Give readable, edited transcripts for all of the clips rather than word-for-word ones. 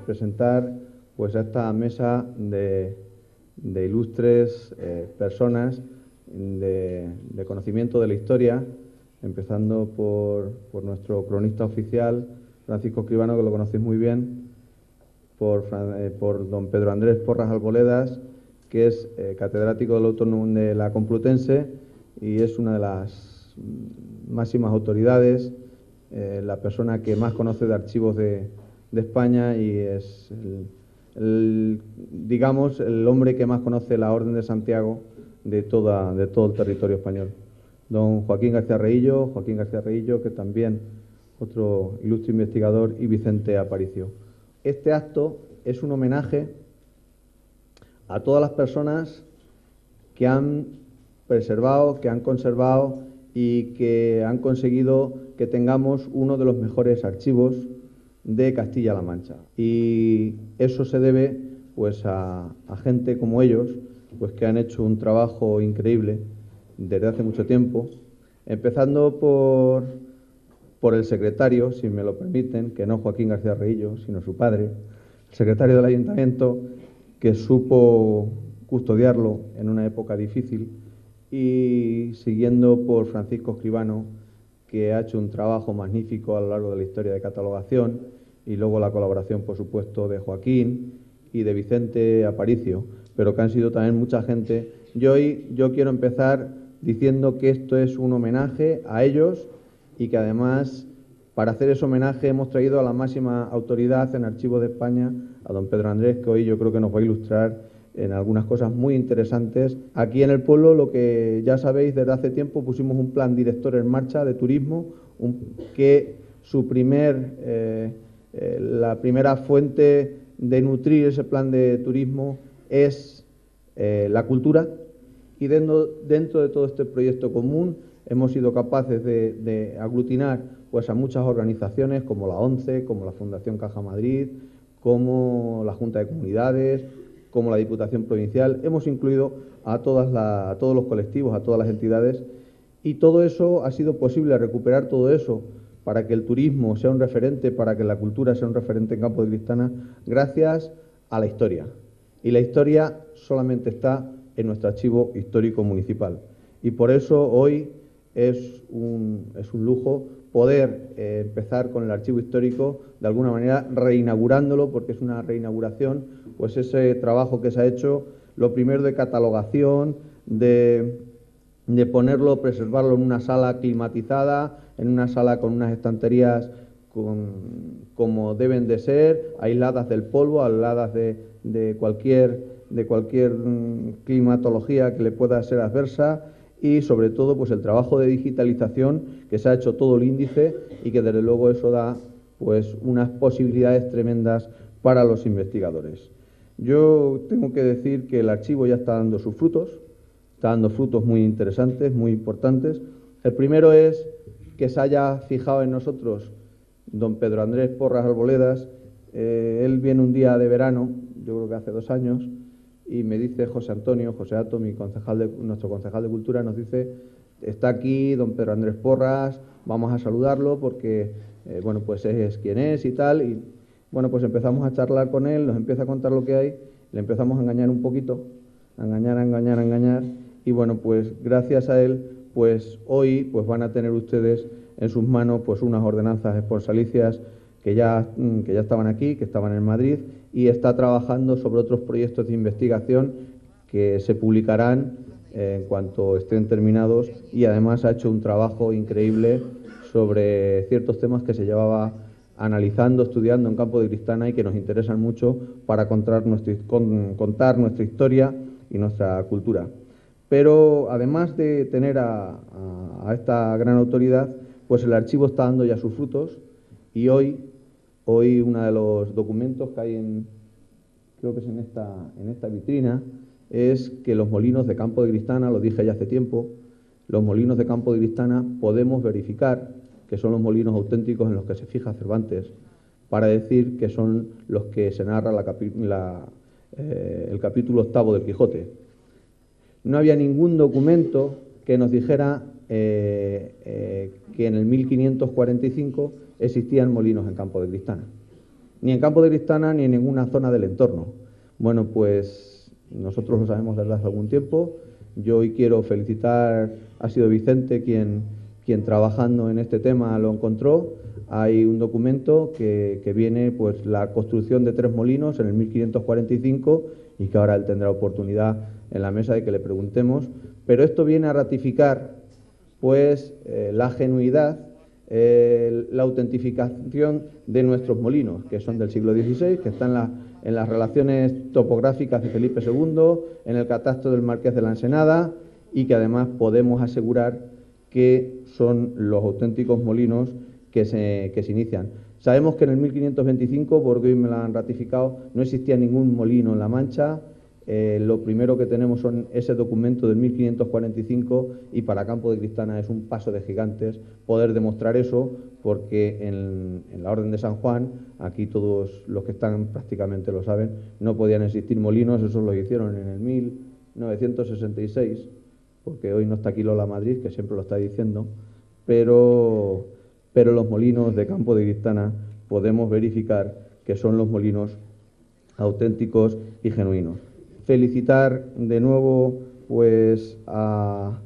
presentar pues a esta mesa de ilustres personas de conocimiento de la historia, empezando por nuestro cronista oficial, Francisco Escribano, que lo conocéis muy bien, por don Pedro Andrés Porras Arboledas, que es catedrático del Autónomo de la Complutense y es una de las máximas autoridades, la persona que más conoce de archivos de España y es digamos, el hombre que más conoce la Orden de Santiago de todo el territorio español. Don Joaquín García Reillo, que también otro ilustre investigador, y Vicente Aparicio. Este acto es un homenaje a todas las personas que han preservado, que han conservado y que han conseguido que tengamos uno de los mejores archivos de Castilla-La Mancha. Y eso se debe pues a gente como ellos, pues que han hecho un trabajo increíble desde hace mucho tiempo, empezando por el secretario, si me lo permiten, que no Joaquín García Reillo, sino su padre, el secretario del Ayuntamiento, que supo custodiarlo en una época difícil, y siguiendo por Francisco Escribano, que ha hecho un trabajo magnífico a lo largo de la historia de catalogación, y luego la colaboración, por supuesto, de Joaquín y de Vicente Aparicio, pero que han sido también mucha gente. Yo quiero empezar diciendo que esto es un homenaje a ellos y que además, para hacer ese homenaje, hemos traído a la máxima autoridad en Archivos de España, a don Pedro Andrés, que hoy yo creo que nos va a ilustrar en algunas cosas muy interesantes. Aquí en el pueblo, lo que ya sabéis, desde hace tiempo pusimos un plan director en marcha de turismo, que su la primera fuente de nutrir ese plan de turismo es la cultura, y dentro de todo este proyecto común hemos sido capaces de aglutinar pues a muchas organizaciones como la ONCE, como la Fundación Caja Madrid, como la Junta de Comunidades, como la Diputación Provincial. Hemos incluido a todos los colectivos, a todas las entidades, y todo eso ha sido posible, recuperar todo eso para que el turismo sea un referente, para que la cultura sea un referente en Campo de Cristana, gracias a la historia. Y la historia solamente está en nuestro archivo histórico municipal. Y por eso hoy es un lujo poder empezar con el archivo histórico, de alguna manera reinaugurándolo, porque es una reinauguración, pues ese trabajo que se ha hecho, lo primero de catalogación, de ponerlo, preservarlo en una sala climatizada, en una sala con unas estanterías como deben de ser, aisladas del polvo, aisladas de cualquier climatología que le pueda ser adversa, y sobre todo pues el trabajo de digitalización, que se ha hecho todo el índice y que desde luego eso da pues unas posibilidades tremendas para los investigadores. Yo tengo que decir que el archivo ya está dando sus frutos, está dando frutos muy interesantes, muy importantes. El primero es que se haya fijado en nosotros don Pedro Andrés Porras Arboledas. Él viene un día de verano, yo creo que hace 2 años, y me dice José Ato, nuestro concejal de Cultura, nos dice: está aquí don Pedro Andrés Porras, vamos a saludarlo porque, bueno, pues es quien es y tal. Y bueno, pues empezamos a charlar con él, nos empieza a contar lo que hay, le empezamos a engañar un poquito, a engañar, y bueno, pues gracias a él, pues hoy pues van a tener ustedes en sus manos pues unas ordenanzas esponsalicias que ya estaban aquí, que estaban en Madrid, y está trabajando sobre otros proyectos de investigación que se publicarán en cuanto estén terminados, y además ha hecho un trabajo increíble sobre ciertos temas que se llevaba analizando, estudiando en Campo de Cristana y que nos interesan mucho para contar nuestra historia y nuestra cultura. Pero además de tener a esta gran autoridad, pues el archivo está dando ya sus frutos, y hoy uno de los documentos que hay creo que es en esta vitrina, es que los molinos de Campo de Cristana, lo dije ya hace tiempo, los molinos de Campo de Cristana podemos verificar que son los molinos auténticos en los que se fija Cervantes, para decir que son los que se narra el capítulo 8 del Quijote. No había ningún documento que nos dijera que en el 1545 existían molinos en Campo de Cristana. ni en Campo de Criptana ni en ninguna zona del entorno. Bueno, pues nosotros lo sabemos desde hace algún tiempo. Yo hoy quiero felicitar, ha sido Vicente quien trabajando en este tema lo encontró. Hay un documento que viene pues la construcción de 3 molinos en el 1545 y que ahora él tendrá oportunidad en la mesa de que le preguntemos. Pero esto viene a ratificar pues la genuidad, la autentificación de nuestros molinos, que son del siglo XVI, que están en las relaciones topográficas de Felipe II, en el catastro del Marqués de la Ensenada, y que además podemos asegurar que son los auténticos molinos que se inician. Sabemos que en el 1525, porque hoy me lo han ratificado, no existía ningún molino en La Mancha. Lo primero que tenemos son ese documento del 1545 y para Campo de Criptana es un paso de gigantes poder demostrar eso, porque en la Orden de San Juan, aquí todos los que están prácticamente lo saben, no podían existir molinos. Eso lo hicieron en el 1966, porque hoy no está aquí Lola Madrid, que siempre lo está diciendo, pero los molinos de Campo de Criptana podemos verificar que son los molinos auténticos y genuinos. Felicitar de nuevo pues a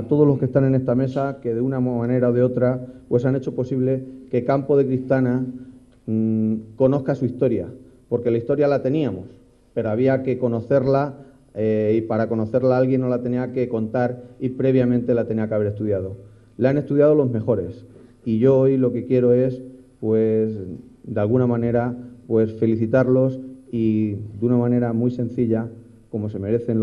todos los que están en esta mesa, que de una manera o de otra pues han hecho posible que Campo de Criptana conozca su historia, porque la historia la teníamos, pero había que conocerla, y para conocerla alguien nos la tenía que contar y previamente la tenía que haber estudiado. La han estudiado los mejores, y yo hoy lo que quiero es pues de alguna manera pues felicitarlos, y de una manera muy sencilla, como se merecen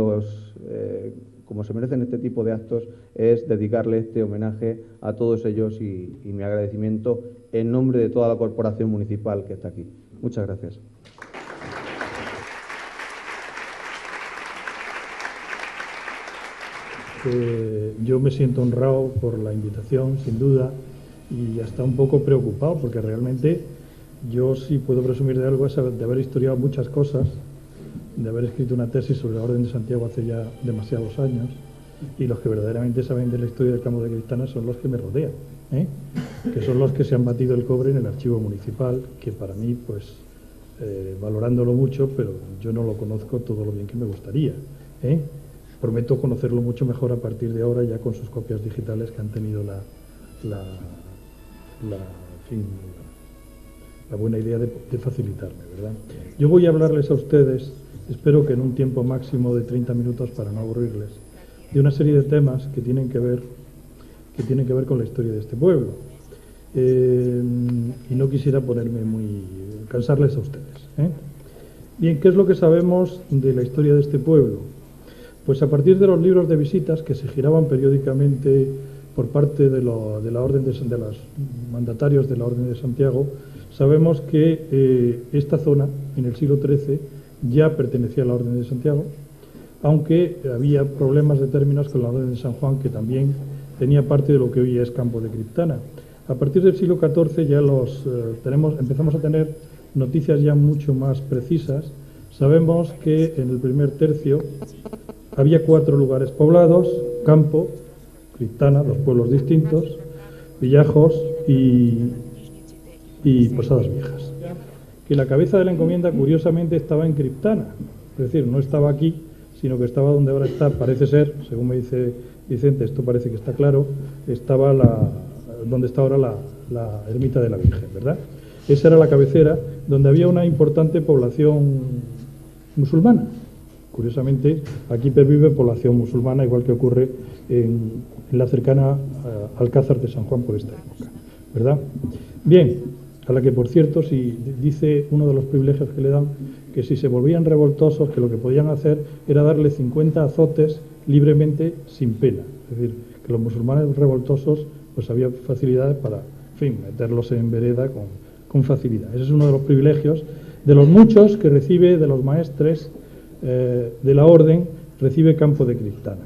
este tipo de actos, es dedicarle este homenaje a todos ellos y mi agradecimiento en nombre de toda la corporación municipal que está aquí. Muchas gracias. Yo me siento honrado por la invitación, sin duda, y hasta un poco preocupado, porque realmente yo sí puedo presumir de algo, es de haber historiado muchas cosas, de haber escrito una tesis sobre la Orden de Santiago hace ya demasiados años, y los que verdaderamente saben de la historia del Campo de Criptana son los que me rodean, que son los que se han batido el cobre en el archivo municipal, que para mí, pues, valorándolo mucho, pero yo no lo conozco todo lo bien que me gustaría. Prometo conocerlo mucho mejor a partir de ahora, ya con sus copias digitales que han tenido la buena idea de facilitarme, ¿verdad? Yo voy a hablarles a ustedes, espero que en un tiempo máximo de 30 minutos para no aburrirles, de una serie de temas que tienen que ver con la historia de este pueblo. Y no quisiera cansarles a ustedes. Bien, ¿qué es lo que sabemos de la historia de este pueblo? Pues a partir de los libros de visitas que se giraban periódicamente por parte de los mandatarios de la Orden de Santiago, sabemos que esta zona, en el siglo XIII, ya pertenecía a la Orden de Santiago, aunque había problemas de términos con la Orden de San Juan, que también tenía parte de lo que hoy es Campo de Criptana. A partir del siglo XIV ya empezamos a tener noticias ya mucho más precisas. Sabemos que en el primer tercio había 4 lugares poblados: Campo, Criptana, 2 pueblos distintos, Villajos y Posadas Viejas. Que la cabeza de la encomienda, curiosamente, estaba en Criptana, es decir, no estaba aquí, sino que estaba donde ahora está, parece ser, según me dice Vicente, esto parece que está claro, estaba donde está ahora la ermita de la Virgen, ¿verdad? Esa era la cabecera, donde había una importante población musulmana. Curiosamente, aquí pervive población musulmana, igual que ocurre en la cercana Alcázar de San Juan por esta época, ¿verdad? Bien, a la que, por cierto, si dice uno de los privilegios que le dan, que si se volvían revoltosos, que lo que podían hacer era darle 50 azotes libremente, sin pena. Es decir, que los musulmanes revoltosos, pues había facilidades para, en fin, meterlos en vereda con facilidad. Ese es uno de los privilegios, de los muchos que recibe, de los maestres de la Orden, recibe Campo de Criptana.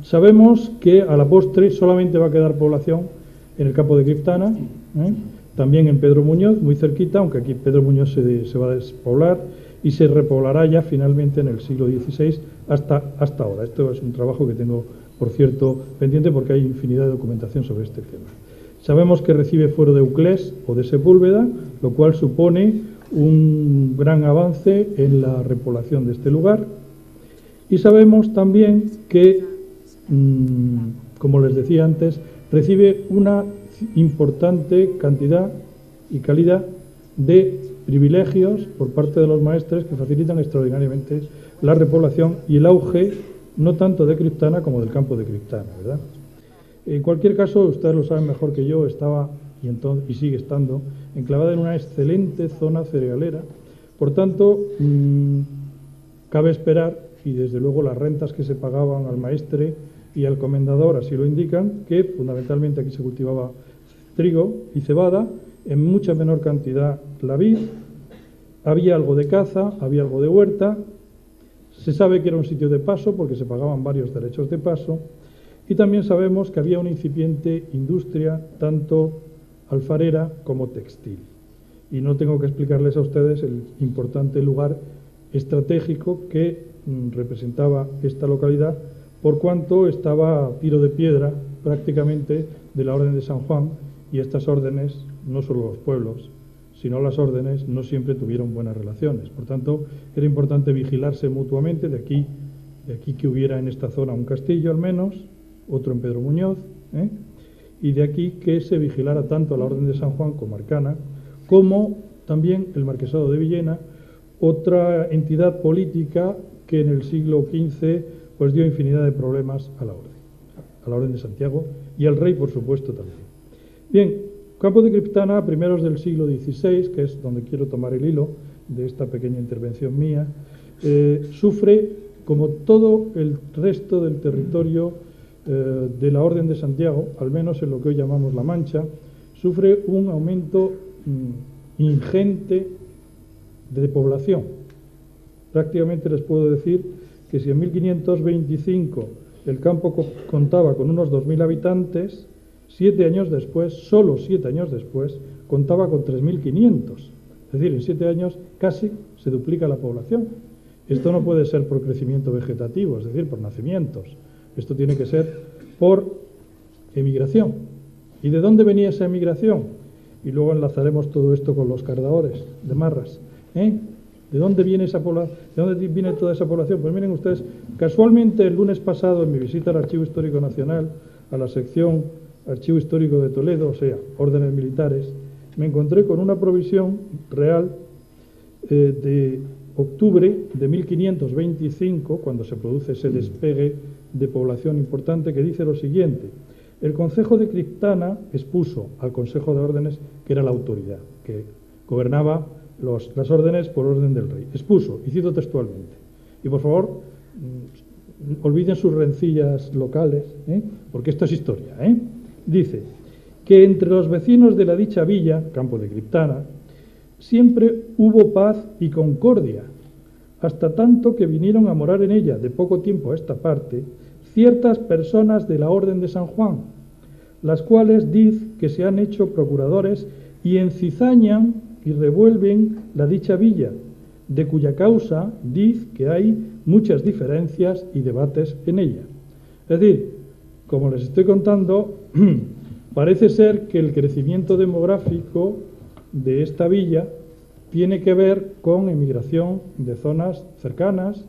Sabemos que a la postre solamente va a quedar población en el Campo de Criptana, también en Pedro Muñoz, muy cerquita, aunque aquí Pedro Muñoz se va a despoblar y se repoblará ya finalmente en el siglo XVI hasta ahora. Esto es un trabajo que tengo, por cierto, pendiente, porque hay infinidad de documentación sobre este tema. Sabemos que recibe fuero de Euclés o de Sepúlveda, lo cual supone un gran avance en la repoblación de este lugar. Y sabemos también que, como les decía antes, recibe una importante cantidad y calidad de privilegios por parte de los maestres que facilitan extraordinariamente la repoblación y el auge, no tanto de Criptana como del campo de Criptana, ¿verdad? En cualquier caso, ustedes lo saben mejor que yo, estaba y sigue estando enclavada en una excelente zona cerealera. Por tanto, cabe esperar, y desde luego las rentas que se pagaban al maestre y al comendador así lo indican, que fundamentalmente aquí se cultivaba trigo y cebada, en mucha menor cantidad la vid, había algo de caza, había algo de huerta, se sabe que era un sitio de paso porque se pagaban varios derechos de paso, y también sabemos que había una incipiente industria, tanto alfarera como textil. Y no tengo que explicarles a ustedes el importante lugar estratégico que representaba esta localidad, por cuanto estaba a tiro de piedra prácticamente de la Orden de San Juan, y estas órdenes, no solo los pueblos, sino las órdenes, no siempre tuvieron buenas relaciones. Por tanto, era importante vigilarse mutuamente, de aquí que hubiera en esta zona un castillo al menos, otro en Pedro Muñoz, y de aquí que se vigilara tanto a la Orden de San Juan comarcana, como también el Marquesado de Villena, otra entidad política que en el siglo XV pues dio infinidad de problemas a la Orden de Santiago y al rey, por supuesto, también. Bien, campo de Criptana a primeros del siglo XVI, que es donde quiero tomar el hilo de esta pequeña intervención mía, sufre, como todo el resto del territorio de la Orden de Santiago, al menos en lo que hoy llamamos La Mancha, sufre un aumento ingente de población. Prácticamente les puedo decir que si en 1525 el campo contaba con unos 2.000 habitantes, 7 años después, solo 7 años después, contaba con 3.500. Es decir, en 7 años casi se duplica la población. Esto no puede ser por crecimiento vegetativo, es decir, por nacimientos. Esto tiene que ser por emigración. ¿Y de dónde venía esa emigración? Y luego enlazaremos todo esto con los cardaores de Marras. ¿De dónde viene esa población? ¿De dónde viene toda esa población? Pues miren ustedes, casualmente el lunes pasado en mi visita al Archivo Histórico Nacional, a la sección Archivo Histórico de Toledo, o sea, órdenes militares, me encontré con una provisión real de octubre de 1525, cuando se produce ese despegue de población importante, que dice lo siguiente: el Concejo de Criptana expuso al Consejo de Órdenes, que era la autoridad, que gobernaba las órdenes por orden del rey. Expuso, y cito textualmente, y por favor, olviden sus rencillas locales, porque esto es historia, dice que entre los vecinos de la dicha villa, campo de Criptana, siempre hubo paz y concordia, hasta tanto que vinieron a morar en ella de poco tiempo a esta parte ciertas personas de la Orden de San Juan, las cuales diz que se han hecho procuradores y encizañan y revuelven la dicha villa, de cuya causa diz que hay muchas diferencias y debates en ella. Es decir, como les estoy contando, parece ser que el crecimiento demográfico de esta villa tiene que ver con emigración de zonas cercanas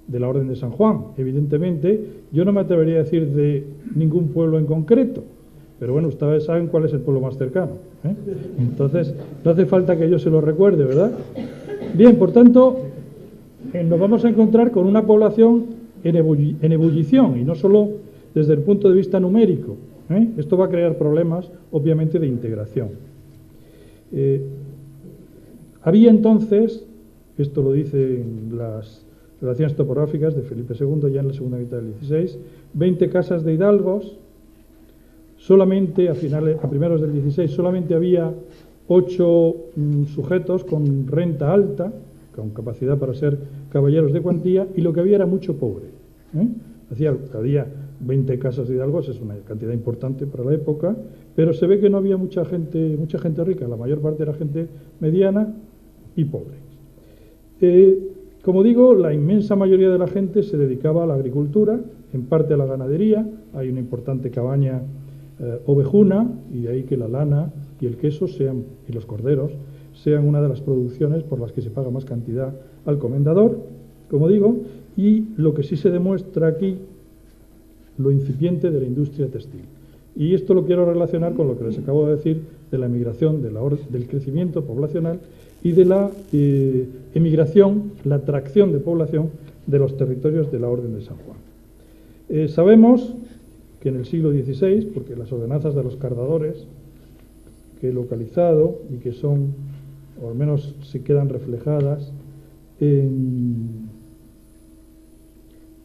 de la Orden de San Juan. Evidentemente, yo no me atrevería a decir de ningún pueblo en concreto, pero bueno, ustedes saben cuál es el pueblo más cercano, Entonces, no hace falta que yo se lo recuerde, ¿verdad? Bien, por tanto, nos vamos a encontrar con una población en ebullición, y no solo desde el punto de vista numérico. Esto va a crear problemas, obviamente, de integración. Había entonces, esto lo dicen las relaciones topográficas de Felipe II, ya en la segunda mitad del XVI, 20 casas de hidalgos. Solamente a primeros del XVI solamente había 8 sujetos con renta alta, con capacidad para ser caballeros de cuantía, y lo que había era mucho pobre. Había 20 casas de hidalgos, es una cantidad importante para la época, pero se ve que no había mucha gente rica, la mayor parte era gente mediana y pobre. Como digo, la inmensa mayoría de la gente se dedicaba a la agricultura, en parte a la ganadería. Hay una importante cabaña ovejuna, y de ahí que la lana y el queso y los corderos sean una de las producciones por las que se paga más cantidad al comendador, como digo, y lo que sí se demuestra aquí, lo incipiente de la industria textil. Y esto lo quiero relacionar con lo que les acabo de decir de la emigración, del crecimiento poblacional y de la emigración, la atracción de población de los territorios de la Orden de San Juan. Sabemos que en el siglo XVI, porque las ordenanzas de los cardadores que he localizado y que son, o al menos se quedan reflejadas en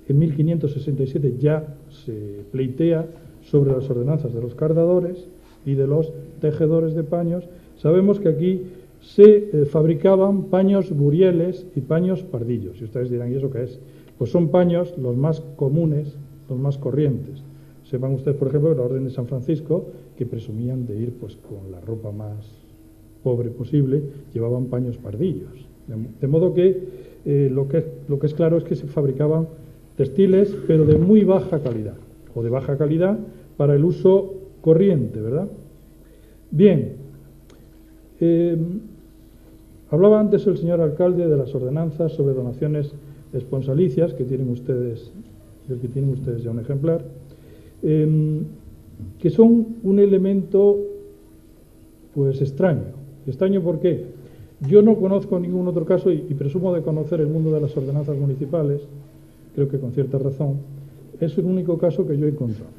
1567, ya se pleitea sobre las ordenanzas de los cardadores y de los tejedores de paños. Sabemos que aquí se fabricaban paños burieles y paños pardillos. Y ustedes dirán, ¿y eso qué es? Pues son paños los más comunes, los más corrientes. Sepan ustedes, por ejemplo, que la Orden de San Francisco, que presumían de ir pues con la ropa más pobre posible, llevaban paños pardillos. De modo que lo que es claro es que se fabricaban textiles, pero de muy baja calidad, o de baja calidad para el uso corriente, ¿verdad? Bien, hablaba antes el señor alcalde de las ordenanzas sobre donaciones esponsalicias, que tienen ustedes, del que tienen ustedes ya un ejemplar, que son un elemento pues extraño. ¿Extraño por qué? Yo no conozco ningún otro caso, y presumo de conocer el mundo de las ordenanzas municipales, creo que con cierta razón, es el único caso que yo he encontrado.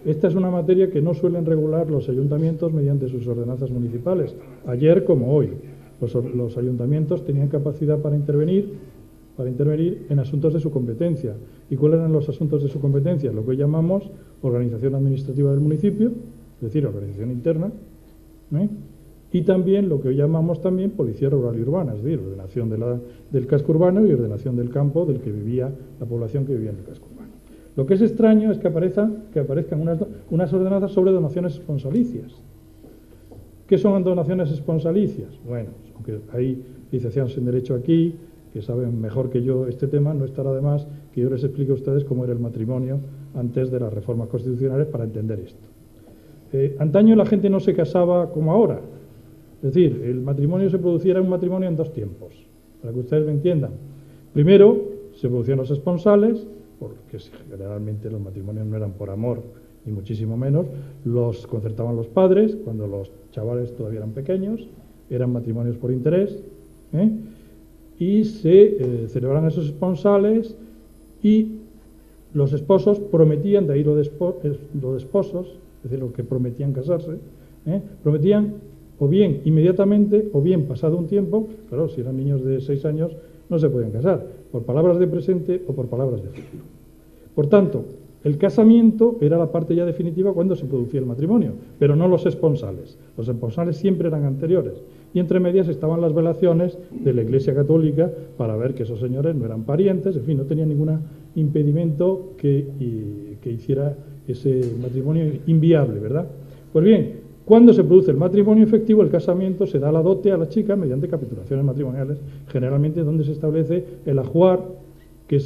Esta es una materia que no suelen regular los ayuntamientos mediante sus ordenanzas municipales. Ayer como hoy, los ayuntamientos tenían capacidad para intervenir en asuntos de su competencia. ¿Y cuáles eran los asuntos de su competencia? Lo que hoy llamamos organización administrativa del municipio, es decir, organización interna, y también lo que hoy llamamos también policía rural y urbana, es decir, ordenación del casco urbano y ordenación del campo del que vivía la población que vivía en el casco urbano. Lo que es extraño es que aparezcan unas ordenanzas sobre donaciones esponsalicias. ¿Qué son donaciones esponsalicias? Bueno, aunque hay licenciados en Derecho aquí que saben mejor que yo este tema, no estará de más que yo les explique a ustedes cómo era el matrimonio antes de las reformas constitucionales para entender esto. Antaño la gente no se casaba como ahora. Es decir, el matrimonio se produciera un matrimonio en dos tiempos, para que ustedes me entiendan. Primero, se producían los esponsales, porque generalmente los matrimonios no eran por amor, ni muchísimo menos, los concertaban los padres, cuando los chavales todavía eran pequeños, eran matrimonios por interés, y se celebraban esos esponsales y los esposos prometían, de ahí lo de esposos, es decir, los que prometían casarse, prometían o bien inmediatamente o bien pasado un tiempo. Claro, si eran niños de 6 años no se podían casar, por palabras de presente o por palabras de futuro. Por tanto, el casamiento era la parte ya definitiva cuando se producía el matrimonio, pero no los esponsales. Los esponsales siempre eran anteriores. Y entre medias estaban las velaciones de la Iglesia Católica para ver que esos señores no eran parientes, en fin, no tenían ningún impedimento que hiciera ese matrimonio inviable, ¿verdad? Pues bien, cuando se produce el matrimonio efectivo, el casamiento se da la dote a la chica mediante capitulaciones matrimoniales, generalmente donde se establece el ajuar que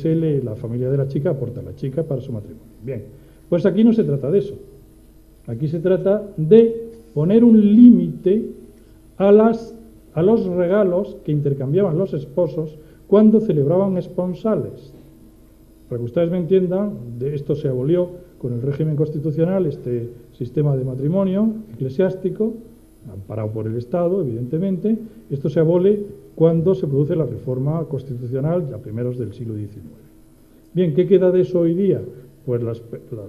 la familia de la chica aporta a la chica para su matrimonio. Bien, pues aquí no se trata de eso. Aquí se trata de poner un límite a los regalos que intercambiaban los esposos cuando celebraban esponsales. Para que ustedes me entiendan, de esto se abolió con el régimen constitucional, este sistema de matrimonio eclesiástico, amparado por el Estado, evidentemente. Esto se abole cuando se produce la reforma constitucional a primeros del siglo XIX. Bien, ¿qué queda de eso hoy día? Pues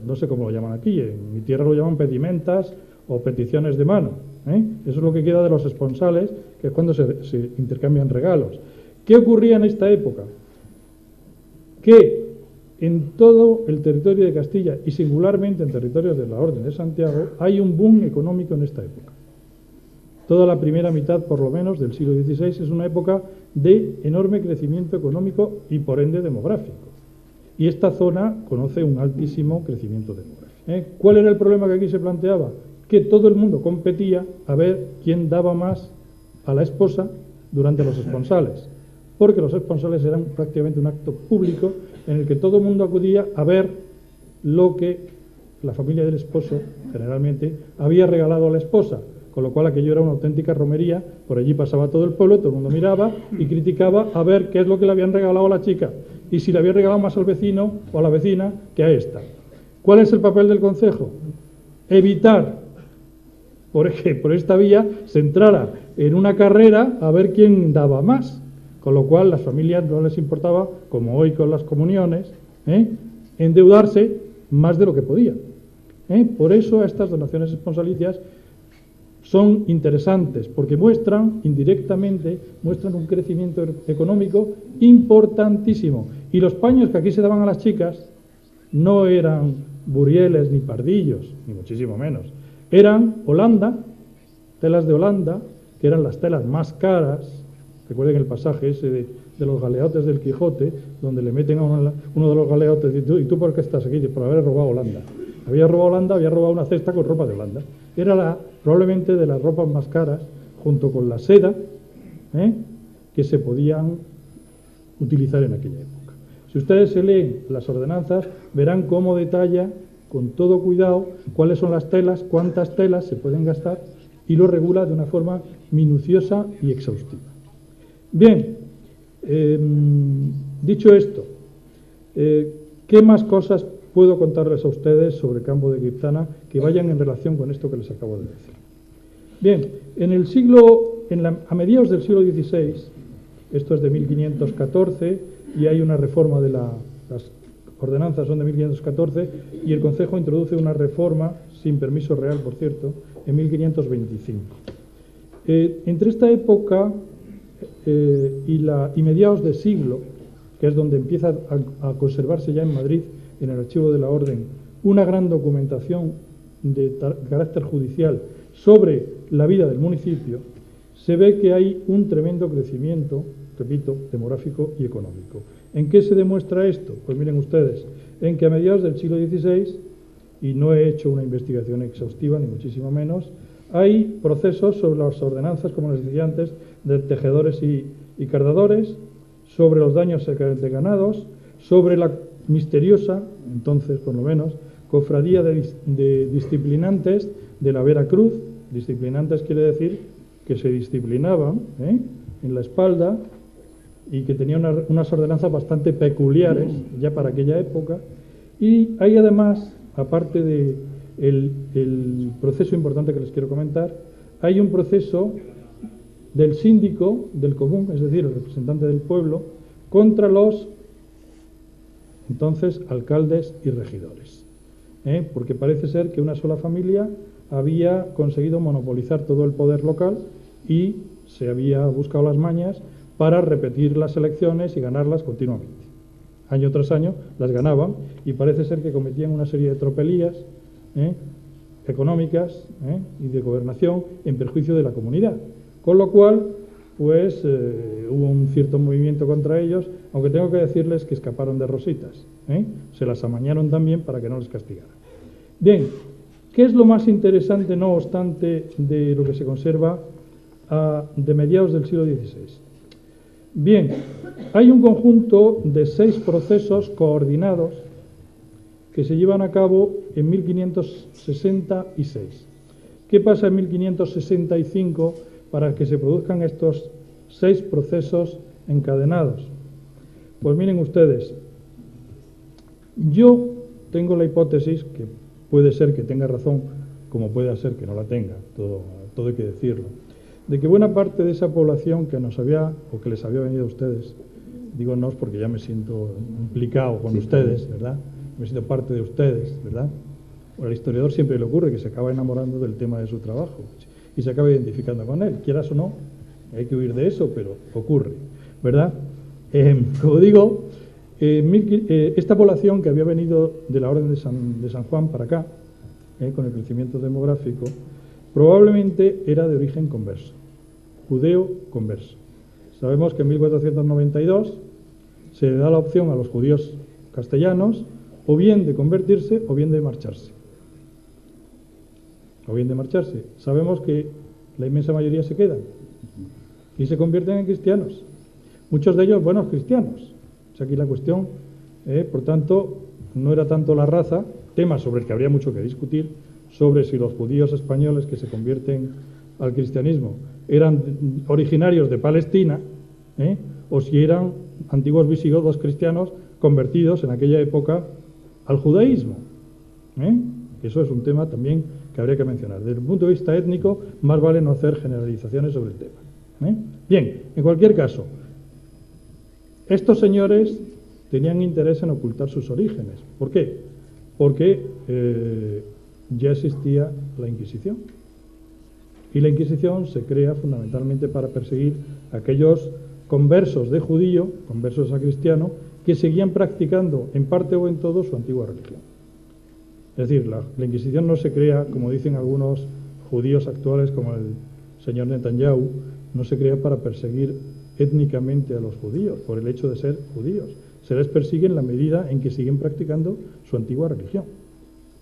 no sé cómo lo llaman aquí, en mi tierra lo llaman pedimentas o peticiones de mano. Eso es lo que queda de los esponsales, que es cuando se intercambian regalos. ¿Qué ocurría en esta época? Que en todo el territorio de Castilla y singularmente en territorios de la Orden de Santiago hay un boom económico en esta época. Toda la primera mitad, por lo menos, del siglo XVI es una época de enorme crecimiento económico y por ende demográfico. Y esta zona conoce un altísimo crecimiento demográfico. ¿Cuál era el problema que aquí se planteaba? Que todo el mundo competía a ver quién daba más a la esposa durante los esponsales, porque los esponsales eran prácticamente un acto público en el que todo el mundo acudía a ver lo que la familia del esposo, generalmente, había regalado a la esposa, con lo cual aquello era una auténtica romería. Por allí pasaba todo el pueblo, todo el mundo miraba y criticaba a ver qué es lo que le habían regalado a la chica, y si le había regalado más al vecino o a la vecina que a esta. ¿Cuál es el papel del concejo? Evitar que por esta vía se entrara en una carrera a ver quién daba más, con lo cual las familias no les importaba, como hoy con las comuniones, endeudarse más de lo que podían. Por eso estas donaciones esponsalicias son interesantes, porque indirectamente muestran un crecimiento económico importantísimo. Y los paños que aquí se daban a las chicas no eran burieles ni pardillos, ni muchísimo menos. Eran Holanda, telas de Holanda, que eran las telas más caras. Recuerden el pasaje ese de los galeotes del Quijote, donde le meten a uno de los galeotes y tú ¿por qué estás aquí? Por haber robado Holanda. Había robado una cesta con ropa de Holanda. Era probablemente de las ropas más caras, junto con la seda, que se podían utilizar en aquella época. Si ustedes se leen las ordenanzas, verán cómo detalla con todo cuidado cuáles son las telas, cuántas telas se pueden gastar, y lo regula de una forma minuciosa y exhaustiva. Bien, dicho esto, ¿qué más cosas puedo contarles a ustedes sobre el campo de Quibzana que vayan en relación con esto que les acabo de decir? Bien, a mediados del siglo XVI, esto es de 1514, y hay una reforma de las ordenanzas son de 1514, y el Concejo introduce una reforma, sin permiso real, por cierto, en 1525. Entre esta época y mediados de siglo, que es donde empieza a conservarse ya en Madrid, en el archivo de la Orden, una gran documentación de carácter judicial sobre la vida del municipio, se ve que hay un tremendo crecimiento, repito, demográfico y económico. ¿En qué se demuestra esto? Pues miren ustedes, en que a mediados del siglo XVI, y no he hecho una investigación exhaustiva, ni muchísimo menos, hay procesos sobre las ordenanzas, como les decía antes, de tejedores y cardadores, sobre los daños de ganados, sobre la misteriosa, entonces por lo menos, cofradía de disciplinantes de la Vera Cruz. Disciplinantes quiere decir que se disciplinaban en la espalda y que tenían unas ordenanzas bastante peculiares ya para aquella época. Y hay además, aparte del proceso importante que les quiero comentar, hay un proceso del síndico del común, es decir, el representante del pueblo, contra los entonces alcaldes y regidores, porque parece ser que una sola familia había conseguido monopolizar todo el poder local y se había buscado las mañas para repetir las elecciones y ganarlas continuamente. Año tras año las ganaban, y parece ser que cometían una serie de tropelías económicas y de gobernación en perjuicio de la comunidad, con lo cual pues hubo un cierto movimiento contra ellos, aunque tengo que decirles que escaparon de rositas, se las amañaron también para que no les castigaran. Bien, ¿qué es lo más interesante, no obstante, de lo que se conserva de mediados del siglo XVI? Bien, hay un conjunto de 6 procesos coordinados que se llevan a cabo en 1566. ¿Qué pasa en 1565 para que se produzcan estos 6 procesos encadenados? Pues miren ustedes, yo tengo la hipótesis, que puede ser que tenga razón, como puede ser que no la tenga, todo hay que decirlo, de que buena parte de esa población que nos había, o que les había venido a ustedes, digo nos porque ya me siento implicado con ustedes, ¿verdad? Me siento parte de ustedes, ¿verdad? Bueno, al historiador siempre le ocurre que se acaba enamorando del tema de su trabajo y se acaba identificando con él, quieras o no, hay que huir de eso, pero ocurre, ¿verdad? Como digo, esta población que había venido de la Orden de San Juan para acá, con el crecimiento demográfico, probablemente era de origen converso, judeo converso. Sabemos que en 1492 se le da la opción a los judíos castellanos o bien de convertirse o bien de marcharse. Sabemos que la inmensa mayoría se quedan y se convierten en cristianos. Muchos de ellos buenos cristianos. O sea, aquí la cuestión, por tanto, no era tanto la raza tema sobre el que habría mucho que discutir, sobre si los judíos españoles que se convierten al cristianismo eran originarios de Palestina, o si eran antiguos visigodos cristianos convertidos en aquella época al judaísmo. Eso es un tema también que habría que mencionar. Desde el punto de vista étnico, más vale no hacer generalizaciones sobre el tema. Bien, en cualquier caso, estos señores tenían interés en ocultar sus orígenes. ¿Por qué? Porque ya existía la Inquisición. Y la Inquisición se crea fundamentalmente para perseguir a aquellos conversos de judío, conversos a cristiano, que seguían practicando en parte o en todo su antigua religión. Es decir, la Inquisición no se crea, como dicen algunos judíos actuales, como el señor Netanyahu, no se crea para perseguir étnicamente a los judíos, por el hecho de ser judíos. Se les persigue en la medida en que siguen practicando su antigua religión.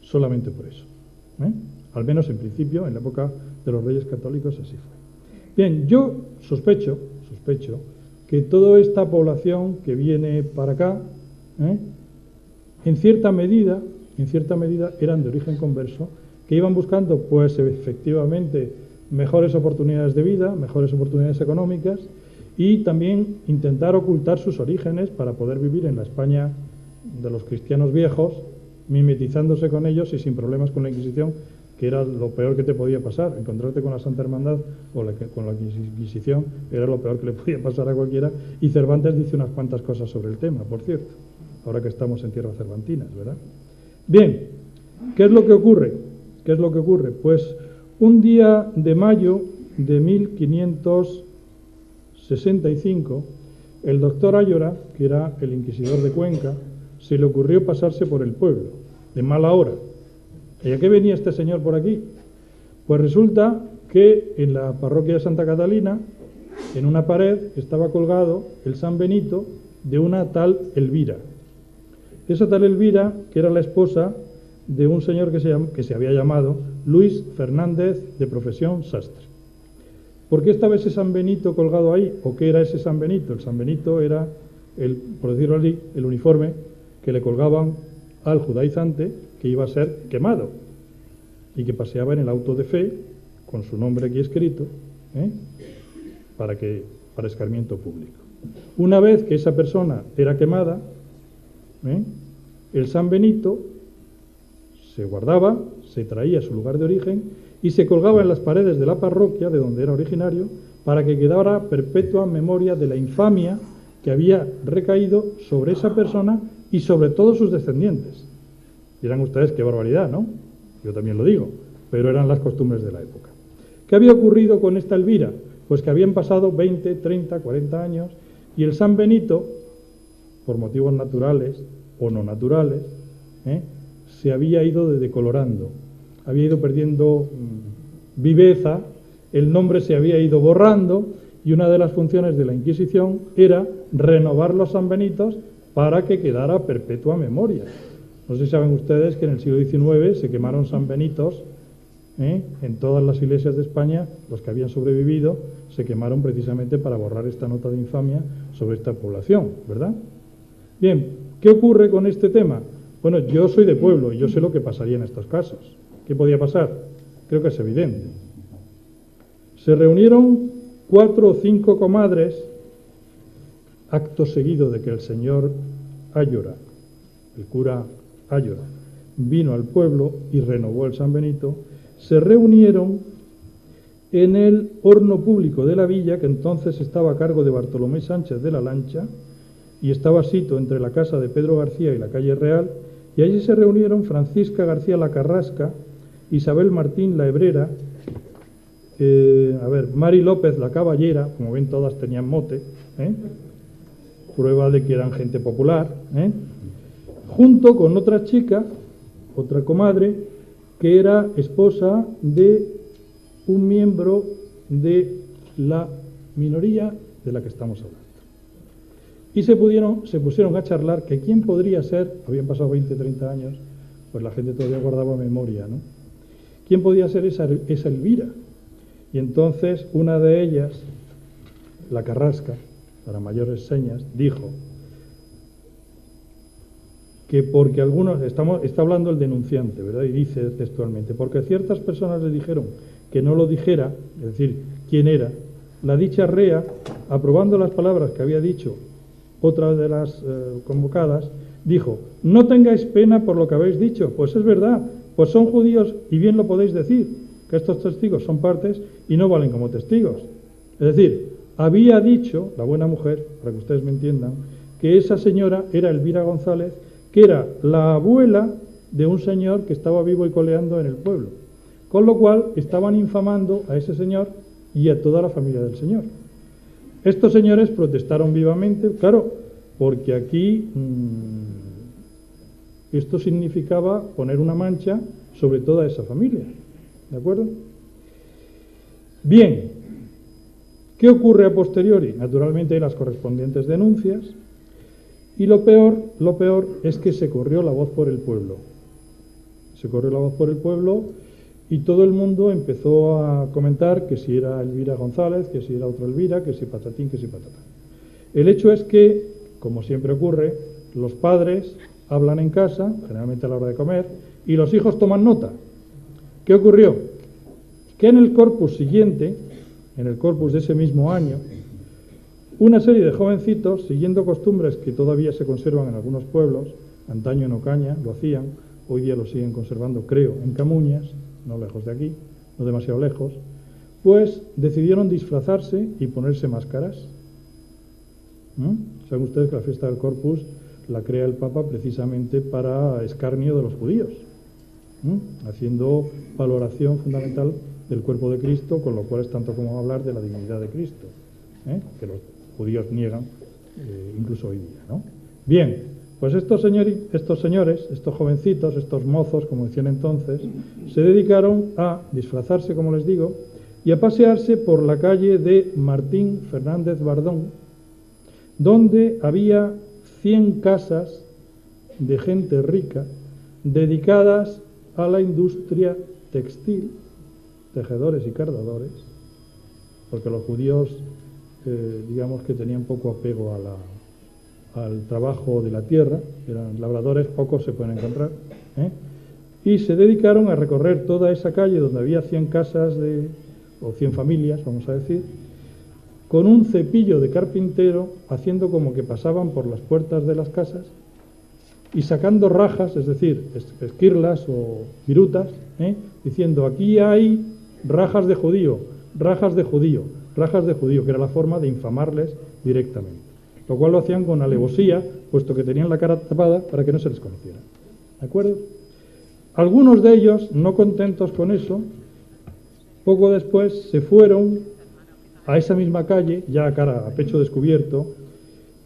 Solamente por eso. Al menos en principio, en la época de los reyes católicos, así fue. Bien, yo sospecho que toda esta población que viene para acá, en cierta medida eran de origen converso, que iban buscando, pues efectivamente, mejores oportunidades de vida, mejores oportunidades económicas, y también intentar ocultar sus orígenes para poder vivir en la España de los cristianos viejos, mimetizándose con ellos y sin problemas con la Inquisición, que era lo peor que te podía pasar. Encontrarte con la Santa Hermandad o con la Inquisición era lo peor que le podía pasar a cualquiera, y Cervantes dice unas cuantas cosas sobre el tema, por cierto, ahora que estamos en tierras cervantinas, ¿verdad? Bien, ¿qué es lo que ocurre? Pues un día de mayo de 1565, el doctor Ayora, que era el inquisidor de Cuenca, se le ocurrió pasarse por el pueblo, de mala hora. ¿Y a qué venía este señor por aquí? Pues resulta que en la parroquia de Santa Catalina, en una pared, estaba colgado el San Benito de una tal Elvira. Esa tal Elvira, que era la esposa de un señor que se había llamado Luis Fernández, de profesión sastre. ¿Por qué estaba ese San Benito colgado ahí? ¿O qué era ese San Benito? El San Benito era, por decirlo así, el uniforme que le colgaban al judaizante que iba a ser quemado y que paseaba en el auto de fe con su nombre aquí escrito, para escarmiento público. Una vez que esa persona era quemada, el San Benito se guardaba, se traía a su lugar de origen y se colgaba en las paredes de la parroquia de donde era originario, para que quedara perpetua memoria de la infamia que había recaído sobre esa persona y sobre todos sus descendientes. Dirán ustedes qué barbaridad, ¿no? Yo también lo digo, pero eran las costumbres de la época. ¿Qué había ocurrido con esta Elvira? Pues que habían pasado 20, 30, 40 años y el San Benito, por motivos naturales o no naturales, se había ido decolorando, había ido perdiendo viveza, el nombre se había ido borrando, y una de las funciones de la Inquisición era renovar los San Benitos para que quedara perpetua memoria. No sé si saben ustedes que en el siglo XIX se quemaron San Benitos, en todas las iglesias de España, los que habían sobrevivido se quemaron precisamente para borrar esta nota de infamia sobre esta población, ¿verdad? Bien, ¿qué ocurre con este tema? Bueno, yo soy de pueblo y yo sé lo que pasaría en estos casos. ¿Qué podía pasar? Creo que es evidente. Se reunieron 4 o 5 comadres, acto seguido de que el señor Ayora, el cura Ayora, vino al pueblo y renovó el San Benito. Se reunieron en el horno público de la villa, que entonces estaba a cargo de Bartolomé Sánchez de la Lancha, y estaba sito entre la casa de Pedro García y la calle Real, y allí se reunieron Francisca García la Carrasca, Isabel Martín la Hebrera, Mari López la Caballera, como ven todas tenían mote, prueba de que eran gente popular, junto con otra chica, otra comadre, que era esposa de un miembro de la minoría de la que estamos hablando. Y se pusieron a charlar que quién podría ser, habían pasado 20, 30 años, pues la gente todavía guardaba memoria, ¿no? ¿Quién podía ser esa Elvira? Y entonces una de ellas, la Carrasca, para mayores señas, dijo: que porque algunos, está hablando el denunciante, ¿verdad? Y dice textualmente, porque ciertas personas le dijeron que no lo dijera, es decir, quién era, la dicha rea, aprobando las palabras que había dicho otra de las convocadas, dijo, no tengáis pena por lo que habéis dicho, pues es verdad, pues son judíos y bien lo podéis decir, que estos testigos son partes y no valen como testigos. Es decir, había dicho, la buena mujer, para que ustedes me entiendan, que esa señora era Elvira González, que era la abuela de un señor que estaba vivo y coleando en el pueblo. Con lo cual estaban infamando a ese señor y a toda la familia del señor. Estos señores protestaron vivamente, claro, porque aquí esto significaba poner una mancha sobre toda esa familia. ¿De acuerdo? Bien, ¿qué ocurre a posteriori? Naturalmente hay las correspondientes denuncias y lo peor es que se corrió la voz por el pueblo. Se corrió la voz por el pueblo y todo el mundo empezó a comentar que si era Elvira González, que si era otra Elvira, que si patatín, que si patatán. El hecho es que, como siempre ocurre, los padres hablan en casa, generalmente a la hora de comer, y los hijos toman nota. ¿Qué ocurrió? Que en el corpus siguiente, en el corpus de ese mismo año, una serie de jovencitos, siguiendo costumbres que todavía se conservan en algunos pueblos, antaño en Ocaña lo hacían, hoy día lo siguen conservando, creo, en Camuñas, no lejos de aquí, no demasiado lejos, pues decidieron disfrazarse y ponerse máscaras. Saben ustedes que la fiesta del Corpus la crea el Papa precisamente para escarnio de los judíos, haciendo valoración fundamental del cuerpo de Cristo, con lo cual es tanto como hablar de la divinidad de Cristo, que los judíos niegan incluso hoy día, ¿no? Bien, pues estos señores, estos jovencitos, estos mozos, como decían entonces, se dedicaron a disfrazarse, como les digo, y a pasearse por la calle de Martín Fernández Bardón, donde había 100 casas de gente rica dedicadas a la industria textil, tejedores y cardadores, porque los judíos, digamos que tenían poco apego al trabajo de la tierra, eran labradores, pocos se pueden encontrar, y se dedicaron a recorrer toda esa calle donde había 100 casas o 100 familias, vamos a decir, con un cepillo de carpintero, haciendo como que pasaban por las puertas de las casas y sacando rajas, es decir, esquirlas o virutas, diciendo aquí hay rajas de judío, rajas de judío, rajas de judío, que era la forma de infamarles directamente. Lo cual lo hacían con alevosía, puesto que tenían la cara tapada para que no se les conociera. ¿De acuerdo? Algunos de ellos, no contentos con eso, poco después se fueron a esa misma calle, ya a pecho descubierto,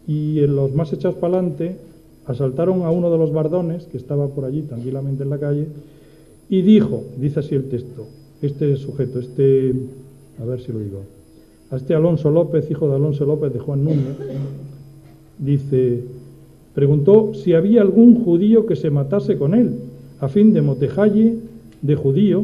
y en los más echados para adelante asaltaron a uno de los bardones que estaba por allí tranquilamente en la calle y dice así el texto, este sujeto, a ver si lo digo, a este Alonso López, hijo de Alonso López de Juan Núñez, dice, preguntó si había algún judío que se matase con él, a fin de motejalle de judío,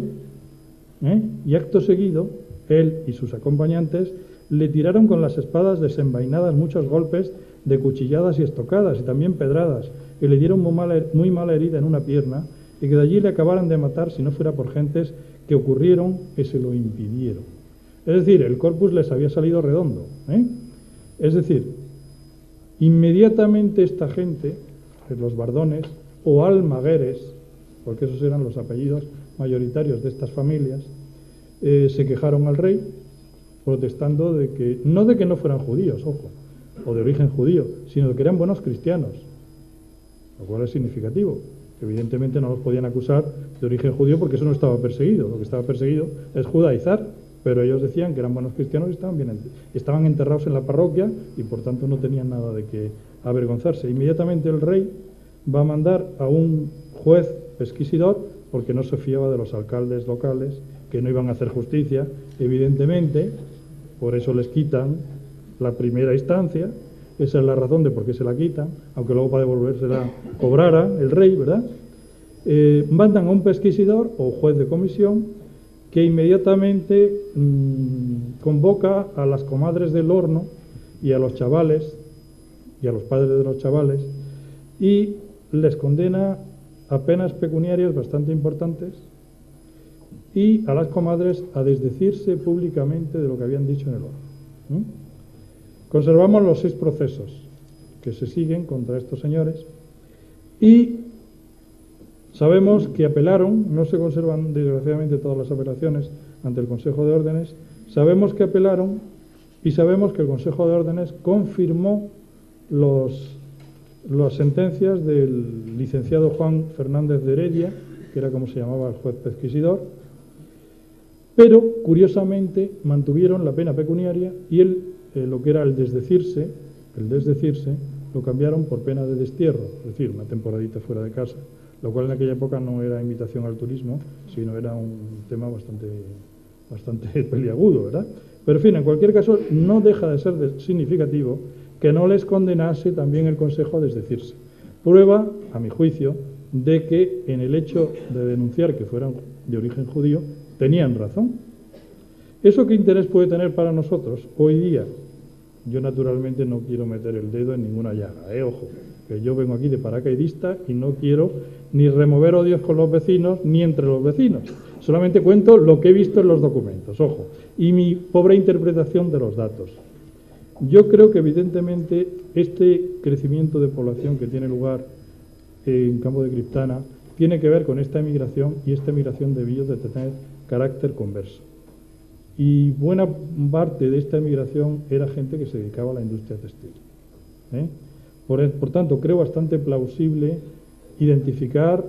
y acto seguido, él y sus acompañantes le tiraron con las espadas desenvainadas muchos golpes de cuchilladas y estocadas, y también pedradas, y le dieron muy mala herida en una pierna, y que de allí le acabaran de matar si no fuera por gentes que ocurrieron que se lo impidieron. Es decir, el corpus les había salido redondo. Es decir, inmediatamente esta gente, los bardones o almagueres, porque esos eran los apellidos mayoritarios de estas familias, se quejaron al rey protestando no de que no fueran judíos, ojo, o de origen judío, sino de que eran buenos cristianos, lo cual es significativo. Evidentemente no los podían acusar de origen judío porque eso no estaba perseguido, lo que estaba perseguido es judaizar, pero ellos decían que eran buenos cristianos y estaban enterrados en la parroquia y por tanto no tenían nada de que avergonzarse. Inmediatamente el rey va a mandar a un juez pesquisidor, porque no se fiaba de los alcaldes locales, que no iban a hacer justicia, evidentemente, por eso les quitan la primera instancia, esa es la razón de por qué se la quitan, aunque luego para devolvérsela cobrara el rey, ¿verdad? Mandan a un pesquisidor o juez de comisión que inmediatamente convoca a las comadres del horno y a los chavales y a los padres de los chavales y les condena a penas pecuniarias bastante importantes y a las comadres a desdecirse públicamente de lo que habían dicho en el órgano. Conservamos los 6 procesos que se siguen contra estos señores y sabemos que apelaron, no se conservan desgraciadamente todas las apelaciones ante el Consejo de Órdenes, sabemos que apelaron y sabemos que el Consejo de Órdenes confirmó las sentencias del licenciado Juan Fernández de Heredia, que era como se llamaba el juez pesquisidor, pero curiosamente mantuvieron la pena pecuniaria y lo que era el desdecirse, lo cambiaron por pena de destierro, es decir, una temporadita fuera de casa, lo cual en aquella época no era invitación al turismo, sino era un tema bastante peliagudo, ¿verdad? Pero en fin, en cualquier caso, no deja de ser significativo que no les condenase también el Consejo a desdecirse. Prueba, a mi juicio, de que en el hecho de denunciar que fueran de origen judío, tenían razón. ¿Eso qué interés puede tener para nosotros hoy día? Yo naturalmente no quiero meter el dedo en ninguna llaga, ojo, que yo vengo aquí de paracaidista y no quiero ni remover odios con los vecinos ni entre los vecinos. Solamente cuento lo que he visto en los documentos, ojo, y mi pobre interpretación de los datos. Yo creo que evidentemente este crecimiento de población que tiene lugar en Campo de Criptana tiene que ver con esta emigración y esta emigración debió de tener carácter converso. Y buena parte de esta emigración era gente que se dedicaba a la industria textil. Por tanto, creo bastante plausible identificar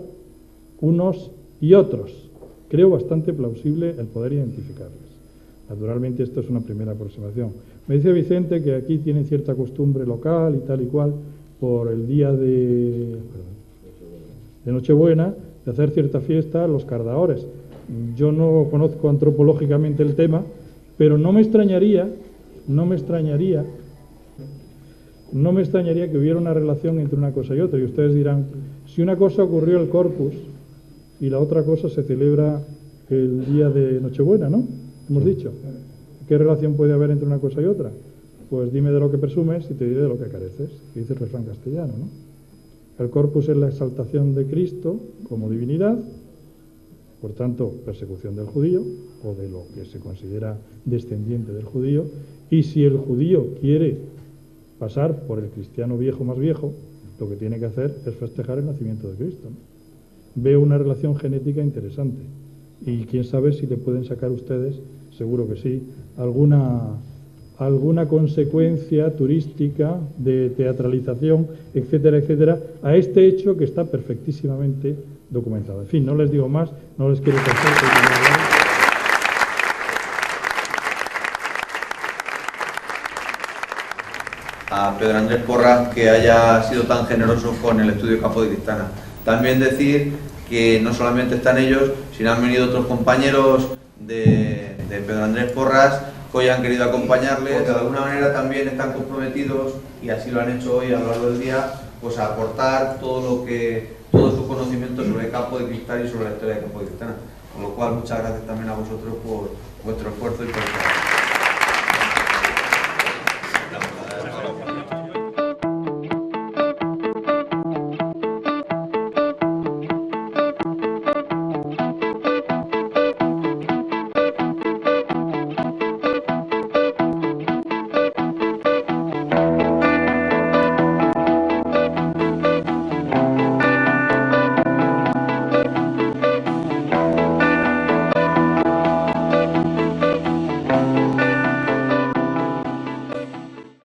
unos y otros. Creo bastante plausible el poder identificarles. Naturalmente, esto es una primera aproximación. Me dice Vicente que aquí tienen cierta costumbre local y tal y cual por el día de Nochebuena, de hacer cierta fiesta, los cardaores. Yo no conozco antropológicamente el tema, pero no me extrañaría que hubiera una relación entre una cosa y otra. Y ustedes dirán, si una cosa ocurrió el Corpus y la otra cosa se celebra el día de Nochebuena, ¿no? Hemos dicho. ¿Qué relación puede haber entre una cosa y otra? Pues dime de lo que presumes y te diré de lo que careces, que dice el refrán castellano, ¿no? El Corpus es la exaltación de Cristo como divinidad, por tanto, persecución del judío, o de lo que se considera descendiente del judío, y si el judío quiere pasar por el cristiano viejo más viejo, lo que tiene que hacer es festejar el nacimiento de Cristo, ¿no? Veo una relación genética interesante, y quién sabe si le pueden sacar ustedes, seguro que sí, alguna consecuencia turística de teatralización, etcétera, etcétera, a este hecho que está perfectísimamente documentado. En fin, no les digo más, no les quiero cansar. A Pedro Andrés Porras que haya sido tan generoso con el estudio Campo de Criptana. También decir que no solamente están ellos, sino han venido otros compañeros de Pedro Andrés Porras que hoy han querido acompañarles, porque de alguna manera también están comprometidos, y así lo han hecho hoy a lo largo del día, pues a aportar todo su conocimiento sobre el Campo de Cristal y sobre la historia del Campo de Criptana. Con lo cual, muchas gracias también a vosotros por vuestro esfuerzo y por